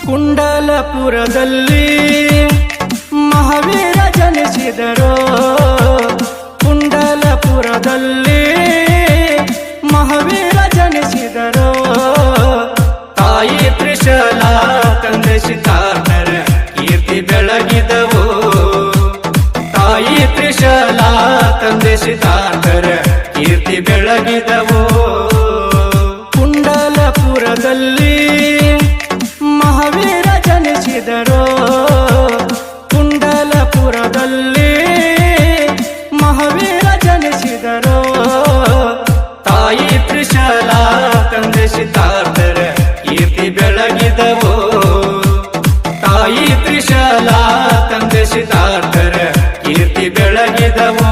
ಕುಂಡಲಪುರದಲ್ಲಿ ಮಹಾವೀರ ಜನಿಸಿದರು. ಕುಂಡಲಪುರದಲ್ಲಿ ಮಹಾವೀರ ಜನಿಸಿದರು. ತಾಯಿ ತ್ರಿಶಲಾ ತಂದೆ ಸಿದ್ಧಾರ್ಥರ ಕೀರ್ತಿ ಬೆಳಗಿದವು. ತಾಯಿ ತ್ರಿಶಲಾ ತಂದೆ ಸಿದ್ಧಾರ್ಥರ ಕೀರ್ತಿ ಬೆಳಗಿದವು. ಕುಂಡಲಪುರದಲ್ಲಿ ಮಹಾವೀರ ಜನಿಸಿದರು. ಕುಂಡಲಪುರದಲ್ಲಿ ಮಹಾವೀರ ಜನಿಸಿದರು. ತಾಯಿ ತ್ರಿಶಲಾ ತಂದೆ ಸಿದ್ಧಾರ್ಥರ ಕೀರ್ತಿ ಬೆಳಗಿದವು. ತಾಯಿ ತ್ರಿಶಲಾ ತಂದೆ ಸಿದ್ಧಾರ್ಥರ ಕೀರ್ತಿ ಬೆಳಗಿದವು.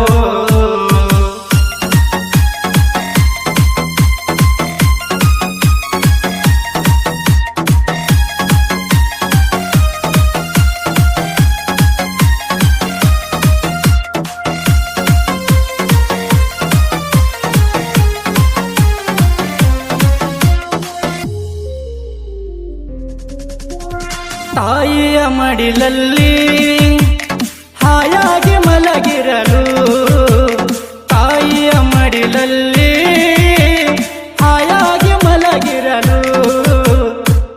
ತಾಯಿಯ ಮಡಿಲಲ್ಲಿ ಹಾಯಾಗಿ ಮಲಗಿರಲು. ತಾಯಿಯ ಮಡಿಲಲ್ಲಿ ಹಾಯಾಗಿ ಮಲಗಿರಲು.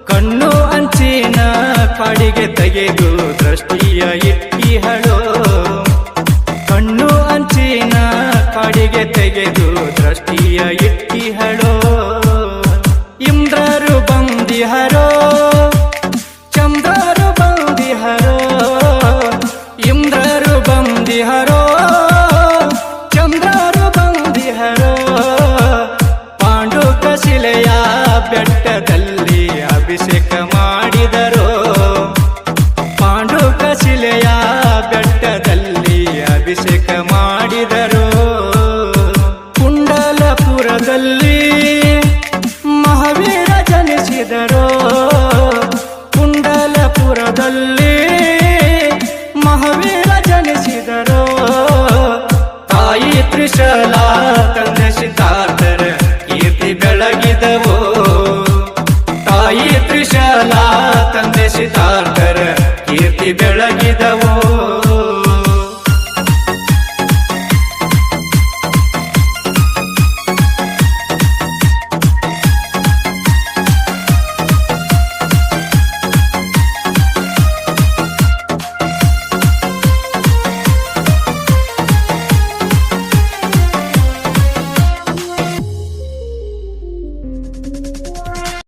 ಕಣ್ಣು ಅಂಚಿನ ಕಾಡಿಗೆ ತೆಗೆದು ದೃಷ್ಟಿಯ ಇಟ್ಟಿಹಳು. ಕಣ್ಣು ಅಂಚಿನ ಕಾಡಿಗೆ ತೆಗೆದು ದೃಷ್ಟಿಯ ಇಟ್ಟಿಹಳು. ಇಂದ್ರರು ಬಂದಿಹರೋ ಚಂದ್ರರು ಬಂದಿಹರೋ. ಇಂದ್ರರು ಬಂದಿಹರೋ ಚಂದ್ರರು ಬಂದಿಹರೋ. ಪಾಂಡುಕ ಶಿಲೆಯ ಬೆಟ್ಟದಲ್ಲಿ ಅಭಿಷೇಕ ಮಾಡಿದರು. ಪಾಂಡುಕ ಶಿಲೆಯ ಬೆಟ್ಟದಲ್ಲಿ ಅಭಿಷೇಕ ಮಾಡಿದರು. ಕುಂಡಲಪುರದಲ್ಲಿ ಮಹಾವೀರ ಜನಿಸಿದರು. ಕುಂಡಲಪುರದಲ್ಲಿ ಮಹಾವೀರ ಜನಿಸಿದರು. ತಾಯಿ ತ್ರಿಶಲಾ ತಂದೆ ಸಿದ್ಧಾರ್ಥರ ಕೀರ್ತಿ ಬೆಳಗಿದವು. ತಾಯಿ ತ್ರಿಶಲಾ ತಂದೆ ಸಿದ್ಧಾರ್ಥರ ಕೀರ್ತಿ ಬೆಳಗಿದವು.